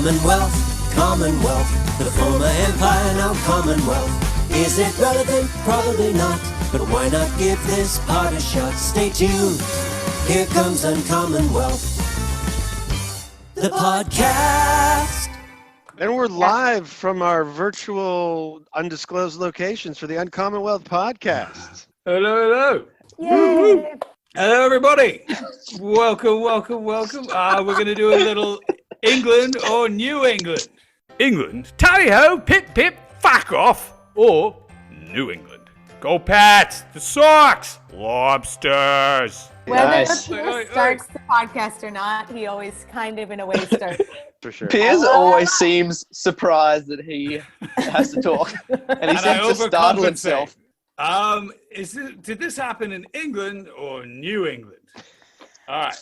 Commonwealth, Commonwealth, the former empire, now Commonwealth. Is it relevant? Probably not, but why not give this part a shot? Stay tuned, here comes Uncommonwealth, the podcast. And we're live from our virtual undisclosed locations for the Uncommonwealth podcast. Hello. Yay! Hello, everybody. Welcome. We're going to do a little England or New England. England, tally-ho, pip, fuck off. Or New England. Go Pats, the Sox, lobsters. Whether Nice. Piers starts the podcast or not, he always kind of in a way starts. For sure. Piers always seems surprised that he has to talk, and he seems to startle himself. Did this happen in England or New England? All right.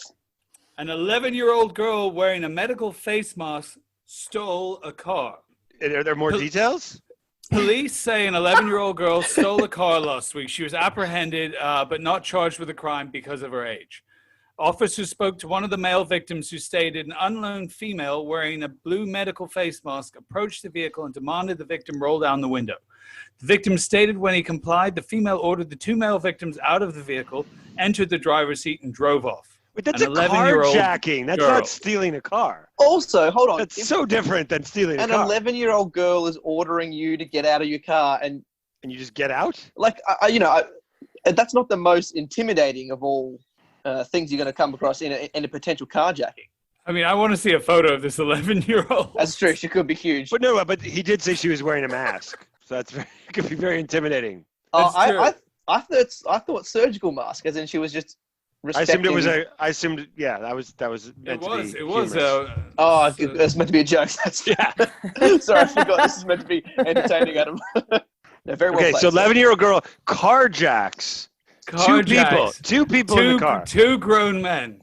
An 11-year-old girl wearing a medical face mask stole a car. Are there more details? Police say an 11-year-old girl stole a car last week. She was apprehended, but not charged with a crime because of her age. Officers spoke to one of the male victims who stated an unknown female wearing a blue medical face mask approached the vehicle and demanded the victim roll down the window. The victim stated when he complied, the female ordered the two male victims out of the vehicle, entered the driver's seat, and drove off. But that's a carjacking. That's not stealing a car. Also, hold on. That's so different than stealing a An car. 11-year-old girl is ordering you to get out of your car, and you just get out? That's not the most intimidating of all things you're going to come across in a potential carjacking. I mean, I want to see a photo of this 11-year-old. That's true. She could be huge. But he did say she was wearing a mask, so it could be very intimidating. I thought surgical mask, as in she was just. I assumed it was that was meant to be. It was. That's meant to be a joke. Sorry, I forgot. This is meant to be entertaining, Adam. No, very well okay, played. so 11-year-old girl carjacks two people in the car. Two grown men.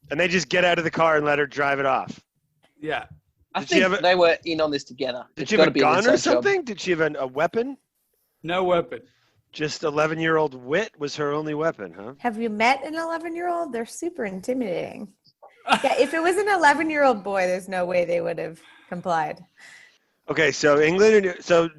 And they just get out of the car and let her drive it off. Yeah. I think they were in on this together. Did she have a gun or something? Did she have a weapon? No weapon. Just 11-year-old wit was her only weapon, huh? Have you met an 11-year-old? They're super intimidating. Yeah, if it was an 11-year-old boy, there's no way they would have complied. Okay, so England. So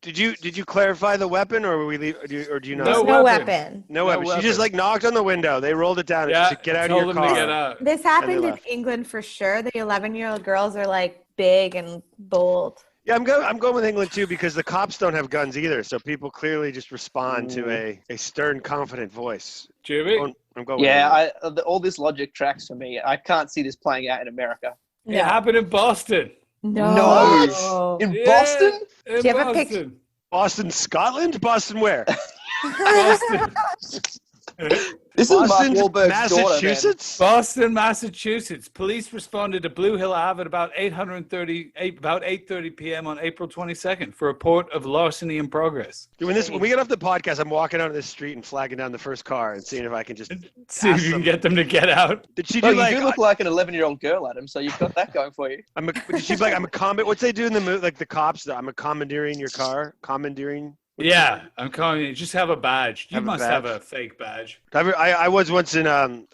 did you clarify the weapon, or do you not? No weapon. No weapon. She just knocked on the window. They rolled it down and she said, "Get out of your car." To get out. This happened in England for sure. The 11-year-old girls are like big and bold. Yeah, I'm going with England too because the cops don't have guns either, so people clearly just respond to a stern, confident voice. Jimmy? I'm going. With all this logic tracks for me. I can't see this playing out in America. It happened in Boston. No. In Boston? In Do you have a Boston. picture? Boston, Scotland? Boston where? Boston. This is Mark Wahlberg's Massachusetts? daughter, Boston, Massachusetts. Police responded to Blue Hill Ave at about 8:30 p.m. on April 22nd for a report of larceny in progress. When we get off the podcast, I'm walking out of this street and flagging down the first car and seeing if I can just see if you can get them to get out. Did she man. do You do look like an 11-year-old girl, Adam, so you've got that going for you. Did she be like, I'm a what's they do in the movie, like the cops? I'm a commandeering your car? Commandeering? Yeah, I'm calling you. Just have a badge. You must have a fake badge. I was once doing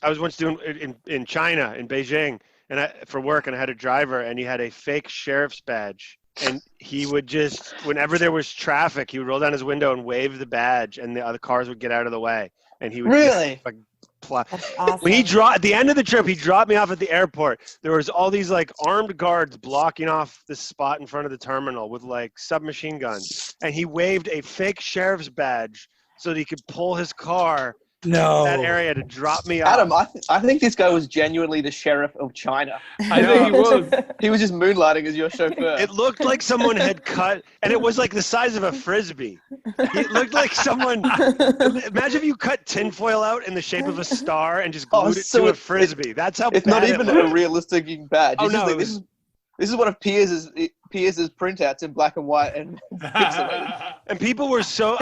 in China, in Beijing, and for work, and I had a driver, and he had a fake sheriff's badge, and he would just, whenever there was traffic, he would roll down his window and wave the badge, and the other cars would get out of the way, and he would really. That's awesome. When at the end of the trip, he dropped me off at the airport. There was all these like armed guards blocking off the spot in front of the terminal with like submachine guns, and he waved a fake sheriff's badge so that he could pull his car to that area to drop me off. Adam, I think this guy was genuinely the sheriff of China. I think he was. He was just moonlighting as your chauffeur. It looked like someone had cut, and it was like the size of a Frisbee. It looked like someone, imagine if you cut tinfoil out in the shape of a star and just glued it to a Frisbee. That's how it's bad not even a realistic badge. Oh, it's no, this is one of Piers's printouts in black and white and pixelated. And people were so,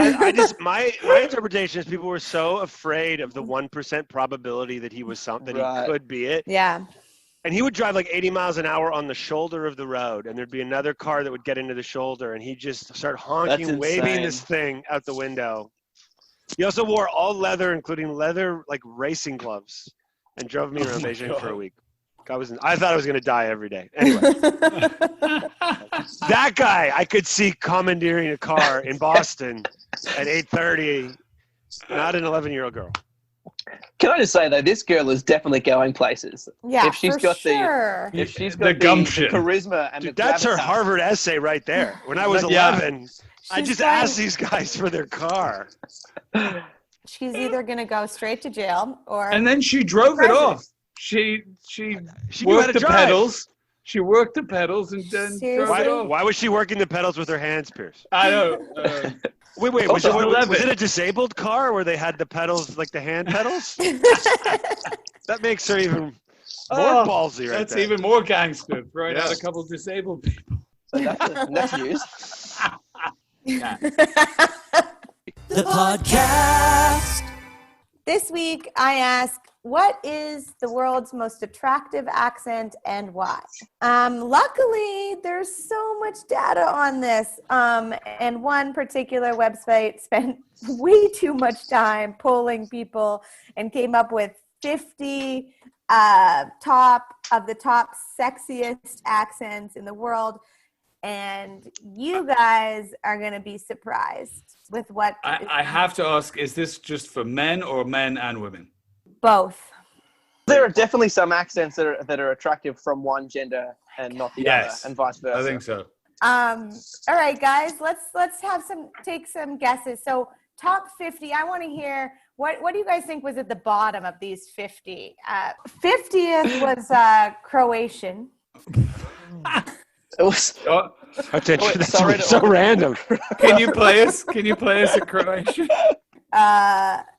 my interpretation is people were so afraid of the 1% probability that he was something, that he could be it. Yeah. And he would drive like 80 miles an hour on the shoulder of the road, and there'd be another car that would get into the shoulder, and he'd just start honking, waving this thing out the window. He also wore all leather, including leather like racing gloves, and drove me around Beijing for a week. I thought I was gonna die every day. Anyway, that guy I could see commandeering a car in Boston at 8:30. Not an 11-year-old girl. Can I just say though, this girl is definitely going places. Yeah, if she's for got sure. if she's The got gumption. the charisma and Dude, the that's her gravitas. Harvard essay right there. When I was Yeah. 11, I She's just going- asked these guys for their car. She's either going to go straight to jail or. And then she drove it President. off. She She knew how worked to the drive. pedals. She worked the pedals and then drove Seriously? it off. Why was she working the pedals with her hands, Pierce? I know. Wait, was Also, it a disabled car where they had the pedals, like the hand pedals? That makes her even more Oh, ballsy right That's there. even more gangster. Throwing Yeah. out a couple of disabled people. That's news. The podcast. This week, I ask, what is the world's most attractive accent and why? Luckily, there's so much data on this. And one particular website spent way too much time polling people and came up with 50 top sexiest accents in the world. And you guys are going to be surprised with what I have to ask, is this just for men or men and women? both. There are definitely some accents that are attractive from one gender and not the Yes. other, and vice versa. I think so. All right, guys, let's take some guesses. So top 50, I want to hear what do you guys think was at the bottom of these 50? 50th was Croatian. It was, Oh, That's sorry to- so random. can you play us a Croatian?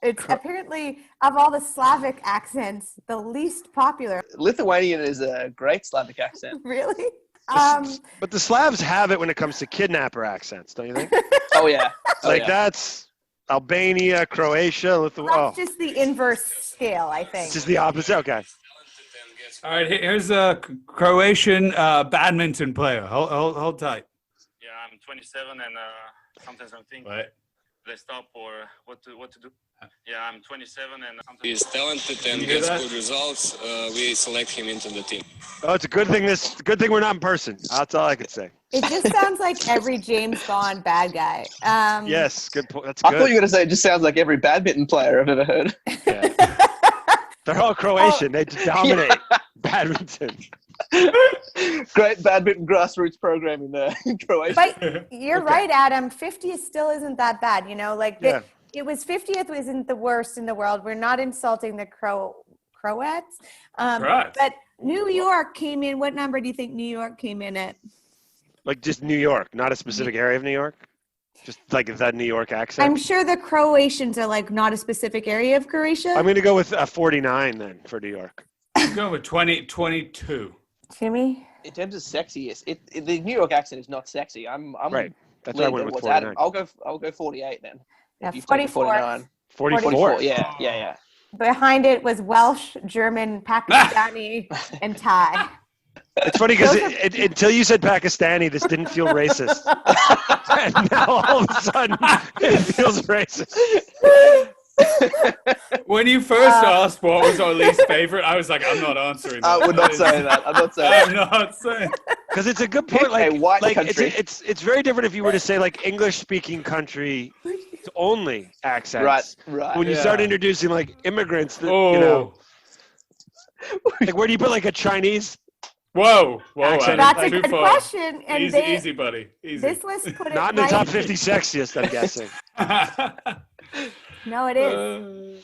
It's apparently, of all the Slavic accents, the least popular. Lithuanian is a great Slavic accent. Really? But the Slavs have it when it comes to kidnapper accents, don't you think? Oh yeah, That's Albania, Croatia, Lithuania. That's just the inverse scale, I think. It's just the opposite. Okay. All right, here's a Croatian badminton player. Hold tight. Yeah, I'm 27 and sometimes I'm thinking Right. they stop or what to do. Yeah, I'm 27 and sometimes He's talented and You hear gets that? good results. We select him into the team. Oh, it's a good thing. Good thing we're not in person. That's all I could say. It just sounds like every James Bond bad guy. Yes, good point. That's I good. thought you were going to say it just sounds like every badminton player I've ever heard. Yeah. They're all Croatian. They just dominate badminton. Great badminton grassroots program in Croatia. But you're right, Adam. 50 still isn't that bad. You know, like Yeah. it was 50th isn't the worst in the world. We're not insulting the Croats. Right. But New York came in. What number do you think New York came in at? Like just New York, not a specific area of New York. Just like that New York accent. I'm sure the Croatians are like not a specific area of Croatia. I'm going to go with 49 then for New York. I'm going with 22. Jimmy? In terms of sexiest, the New York accent is not sexy. I'm Right. That's why I leaning went with towards Adam. 49. I'll go 48 then. Yeah, If you've taken 44. 44. Yeah. Behind it was Welsh, German, Pakistani, and Thai. It's funny because until you said Pakistani, this didn't feel racist. And now all of a sudden, it feels racist. When you first asked what was our least favorite, I was like, I'm not answering that. I would not say that. I'm not saying I'm that. not saying. Because it's a good point. Pick a white Like country. it's very different if you were to say like English-speaking country only accents. Right. When you Yeah. start introducing like immigrants, that, Oh, you know, like where do you put like a Chinese? whoa. Accent. Adam, That's a too good far. question. And Easy, buddy. Easy. this list put it Not in the right. top 50 sexiest, I'm guessing. No, it is.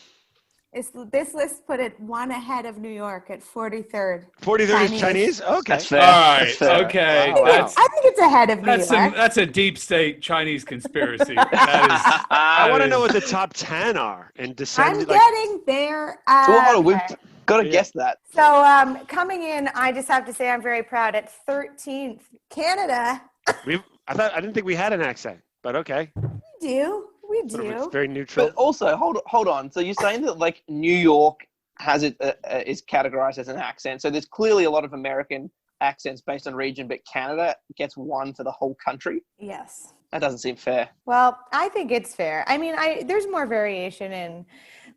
This list put it one ahead of New York at 43rd. 43rd is Chinese? Okay. That's fair. All right. That's fair. Okay. Wow. That's I think it's ahead of New York. that's a deep state Chinese conspircy. That I want to is- know what the top 10 are and I'm descend. Like, getting there. So we've Okay. got to Yeah. guess that. So coming in, I just have to say I'm very proud. At 13th, Canada. I didn't think we had an accent, but okay. We Sort of, do. it's very neutral. But also, hold on. So you're saying that like New York has it is categorized as an accent. So there's clearly a lot of American accents based on region, but Canada gets one for the whole country. Yes. That doesn't seem fair. Well, I think it's fair. I mean, there's more variation in,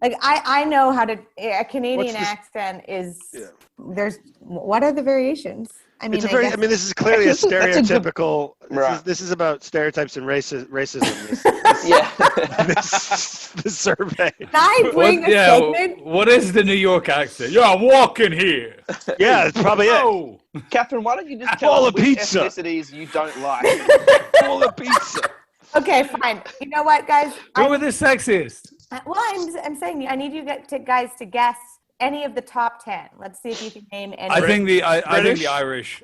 like, I know how to, a Canadian What's the- accent is, Yeah. there's what are the variations? I mean, It's a very. I guess- mean, this is clearly a Actually, that's a good- stereotypical. Right. This is about stereotypes and racism. Yeah. This survey. Can I bring a segment? what is the New York accent? Yeah, I'm walking here. Yeah, that's probably it. Oh, Catherine, why don't you just tell Bowl us of which pizza. ethnicities you don't like? Bowl of pizza. Okay, fine. You know what, guys? who are the sexiest? Well, I'm saying I need you guys to guess any of the top 10. Let's see if you can name any. I think the British?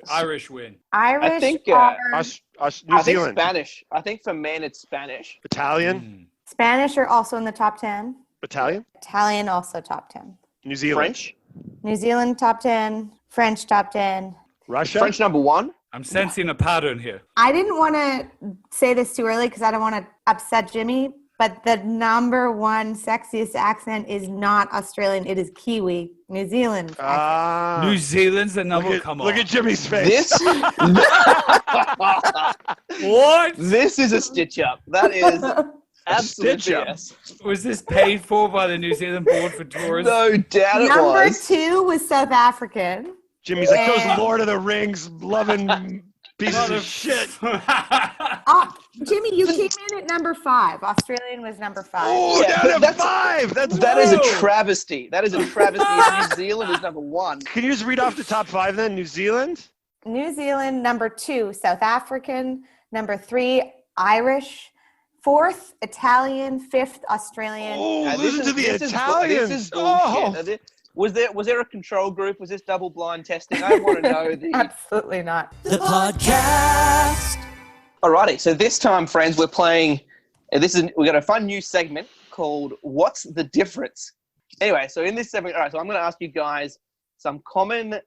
Irish win. Irish I think, are New I think Zealand. Spanish. I think for men it's Spanish. Italian. Spanish are also in the top 10. Italian. Italian also top 10. New Zealand. French. New Zealand top 10. French top 10. Russia. French number 1. I'm sensing a pattern here. I didn't want to say this too early because I don't want to upset Jimmy, but the number one sexiest accent is not Australian. It is Kiwi, New Zealand. New Zealand's the number. Come on. Look at Jimmy's face. This What? this is a stitch up. That is absolutely stitch up. yes. Was this paid for by the New Zealand Board for Tourism? No doubt it Number was. 2 was South African. Jimmy's like Yeah. those Lord of the Rings loving pieces of shit. Jimmy, you came in at number 5. Australian was number 5. Oh, Yeah, down to that's- 5. That is a low. travesty. That is a travesty. New Zealand is number 1. Can you just read off the top 5 then? New Zealand. New Zealand, number 2, South African, number 3, Irish, 4th, Italian, 5th, Australian. Oh, Now, listen to the this Italians. This is Oh. bullshit. Was there a control group? Was this double blind testing? I want to know the. Absolutely not. The podcast. Alrighty, so this time, friends, we're playing. We got a fun new segment called "What's the Difference?" Anyway, so in this segment, all right, so I'm going to ask you guys some commonly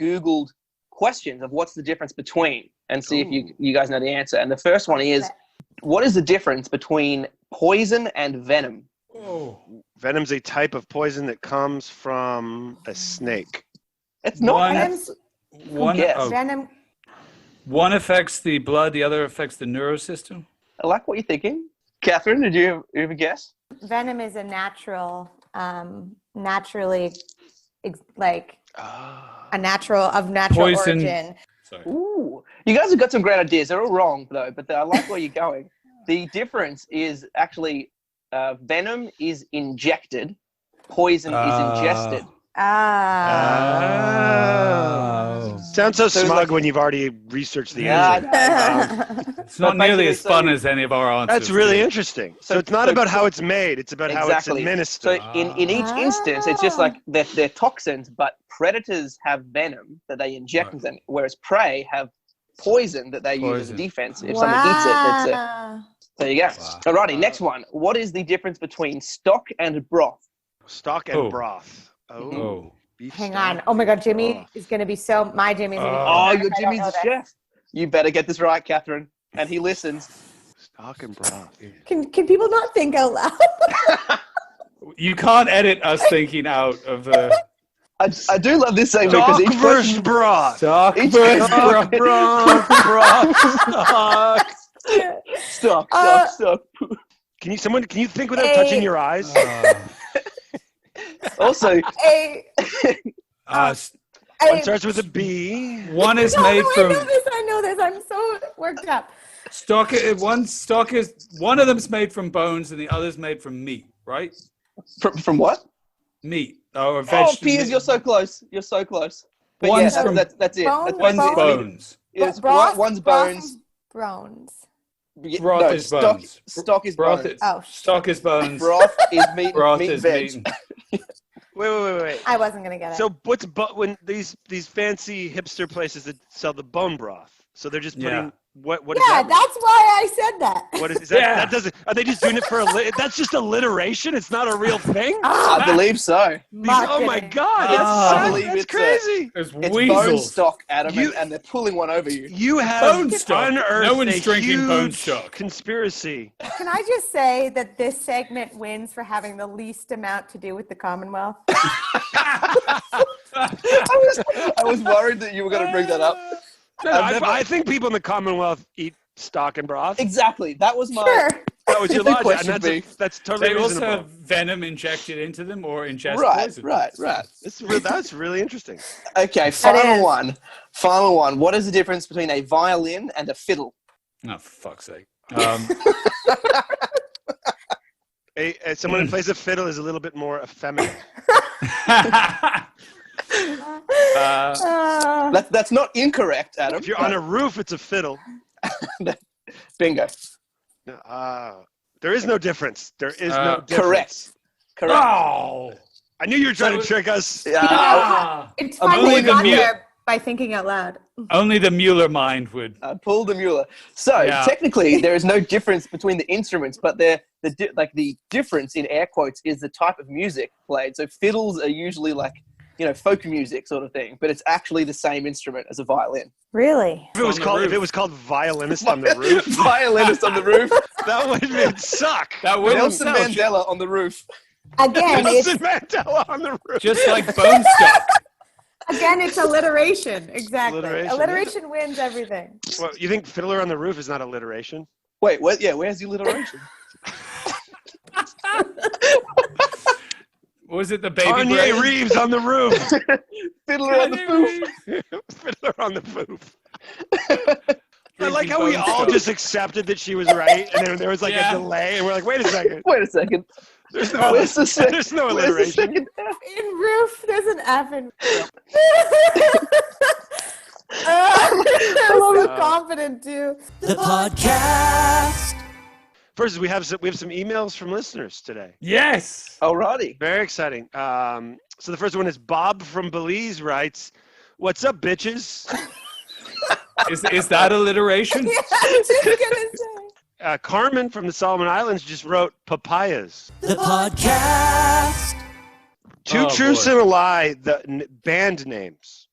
Googled questions of what's the difference between, and see if you guys know the answer. And the first one is, what is the difference between poison and venom? Oh. Venom's a type of poison that comes from a snake. It's not. One- Venom's, One, guessed? oh, venom, one affects the blood, the other affects the neurosystem. I like what you're thinking. Catherine, did you have a guess? venom is a natural, naturally, like a natural Poison. origin. Sorry. Ooh, you guys have got some great ideas. They're all wrong though, but I like where you're going. The difference is actually venom is injected, poison is ingested. Oh. Sounds so So it's smug like- when you've already researched the Yeah, answer. It's not But nearly basically, as fun so- as any of our answers. That's really interesting. So it's not so- about how it's made; it's about how it's Exactly. administered. So in each instance, it's just like they're toxins, but predators have venom that they inject Right. them, whereas prey have poison that they use as a Poison. defense. If someone eats it, that's it. Wow. There you go. Wow. Alrighty, next one. What is the difference between stock and broth? Stock and Oh. broth. Oh, Oh. beef Hang stock. on. Oh my God, Jimmy Oh. is going to be so. My Jimmy's going to be. Oh, so Oh, mad your if I don't Jimmy's know a this. chef. You better get this right, Catherine. And he listens. Stock and broth. Can people not think out loud? You can't edit us thinking out of the I do love this segment because Stock each versus person, broth. stock Each versus stock, broth. stock. Can you think without Hey. touching your eyes? Also, A, Uh, One starts with a B. one is no, made no, from I know this. I'm so worked up. stock. One of them's made from bones and the other's made from meat, right? from what? Meat or Oh, vegetable. Piers, you're so close. You're so close. But One's yeah, from- that's it. Bone- That's One's Bone- bones. Yes, Broth- one's broth bones. is Bones. Yeah, Broth no, is stock, bones. Stock is Broth bones. is Oh, stock is bones. Broth is meat. Broth meat is veg. meat. Wait. I wasn't gonna get it. So what's when these fancy hipster places that sell the bone broth? So they're just putting Yeah. what is yeah, that? that's why I said that. What is that? Yeah. That doesn't. Are they just doing it for that's just alliteration? It's not a real thing. I believe so. Oh my Marketing. God, Ah. I believe that's it's crazy. There's It's bone weasels. stock, Adam, You- and they're pulling one over you. You have Bone stock. unearthed No one's a drinking huge bone stock. conspiracy. Can I just say that this segment wins for having the least amount to do with the Commonwealth? I was worried that you were going to bring that up. No, I've never- I think people in the Commonwealth eat stock and broth. Exactly. That was my. Sure. That was your The logic, question and being- that's totally They also reasonable. have venom injected into them or ingest Right, poison. right. That's really interesting. Okay, is. final one. What is the difference between a violin and a fiddle? Oh, for fuck's sake. Someone who plays a fiddle is a little bit more effeminate. That's not incorrect, Adam. If you're on a roof, it's a fiddle. Bingo. There is no difference. There is no difference. Correct. Oh! I knew you were trying to trick us. It's I'm fine only they got the- there by thinking out loud. Only the Mueller mind would. Pull the Mueller. So Yeah. technically, there is no difference between the instruments, but the difference in air quotes is the type of music played. So fiddles are usually like folk music sort of thing, but it's actually the same instrument as a violin. Really? If it was called violinist on the roof, Violinist on the roof. that would suck. That wouldn't Nelson sell. Mandela on the roof. Again, Nelson it's Mandela on the roof. Just like bone stock. it's alliteration. Exactly. Alliteration, Alliteration wins everything. Well, you think Fiddler on the Roof is not alliteration? Wait, what? Yeah, where's the alliteration? Was it the baby Kanye brain? Reeves on the roof. Fiddler on the roof. Fiddler on the Roof. I Drinking like how we bone all stock. just accepted that she was right, and then there was like Yeah. a delay, and we're like, wait a second. Wait a second. There's no, Where's the second? there's no Where's the alliteration. second? In roof, there's an F in I'm so confident too. The podcast. First, we have some emails from listeners today. Yes. Alrighty. Very exciting. So the first one is Bob from Belize writes, "What's up, bitches?" Is that alliteration? Yeah, I was just gonna say. Carmen from the Solomon Islands just wrote papayas. The podcast. Two Oh, truths boy. and a lie. The band names.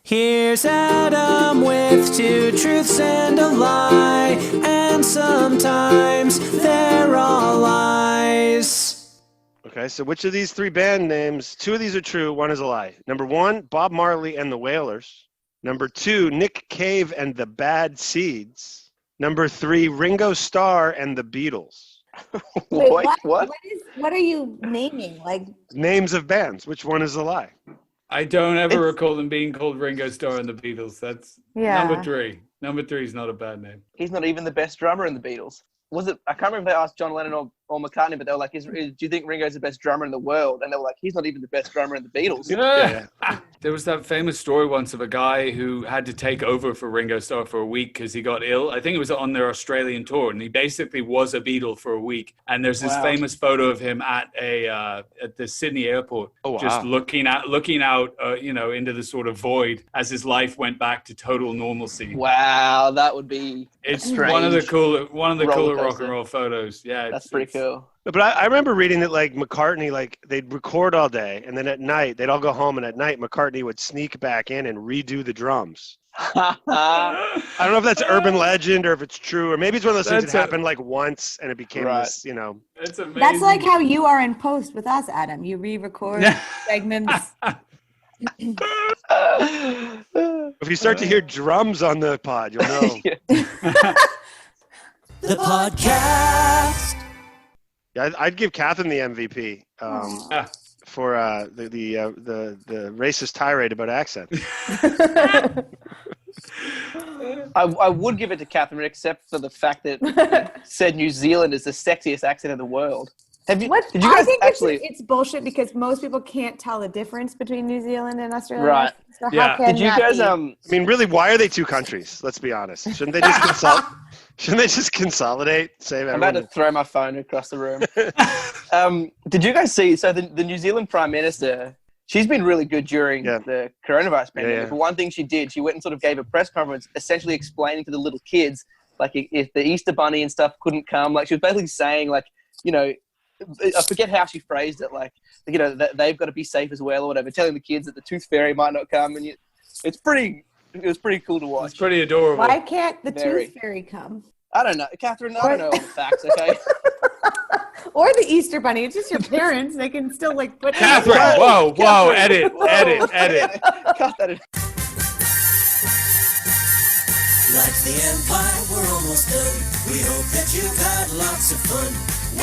Here's Adam with two truths and a lie, and sometimes they're all lies. Okay, so which of these three band names? Two of these are true. One is a lie. Number one, Bob Marley and the Wailers. Number two, Nick Cave and the Bad Seeds. Number three, Ringo Starr and the Beatles. Wait, What? What are you naming? Like, Names of bands. Which one is a lie? I don't ever recall them being called Ringo Starr and the Beatles. That's yeah. number three. Number three is not a bad name. He's not even the best drummer in the Beatles. Was it? I can't remember if they asked John Lennon or McCartney, but they were like, do you think Ringo's the best drummer in the world? And they were like, he's not even the best drummer in the Beatles. Yeah. There was that famous story once of a guy who had to take over for Ringo Starr for a week because he got ill. I think it was on their Australian tour, and he basically was a Beatle for a week. And there's this Wow. famous photo of him at the Sydney airport, Oh, wow. just looking out, into the sort of void as his life went back to total normalcy. Wow, that would be. It's strange one of the cooler roller rock coaster. and roll photos. Yeah, That's pretty cool. But I remember reading that like McCartney, like they'd record all day, and then at night they'd all go home, and at night McCartney would sneak back in and redo the drums. I don't know if that's urban legend or if it's true, or maybe it's one of those things that happened like once and it became this, That's amazing. That's like how you are in post with us, Adam. You re-record segments. If you start to hear drums on the pod, you'll know. The podcast. Yeah, I'd give Catherine the MVP Yeah. for the racist tirade about accent. I would give it to Catherine, except for the fact that it said New Zealand is the sexiest accent in the world. Have you? What? Did you I guys think actually? it's bullshit because most people can't tell the difference between New Zealand and Australia. Right. So Yeah. how can Did you that guys? be? I mean, really, why are they two countries? Let's be honest. Shouldn't they just Shouldn't they just consolidate? Save I'm about everyone. to throw my phone across the room. Did you guys see? So the New Zealand Prime Minister, she's been really good during the coronavirus pandemic. Yeah. But one thing she did, she went and sort of gave a press conference, essentially explaining to the little kids, like if the Easter Bunny and stuff couldn't come, like she was basically saying, like, I forget how she phrased it, like, that they've got to be safe as well or whatever, telling the kids that the Tooth Fairy might not come, and it was pretty cool to watch. It's pretty adorable. Why can't the Very. Tooth Fairy come? I don't know, Catherine. I don't know all the facts. Okay. Or the Easter Bunny. It's just your parents. They can still put. Catherine, whoa, edit. Cut that in. Like the Empire, we're almost done. We hope that you've had lots of fun.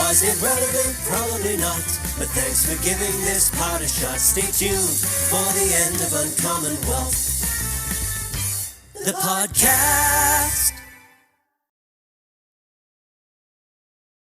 Was it relevant? Probably not. But thanks for giving this part a shot. Stay tuned for the end of Uncommon Wealth, the podcast.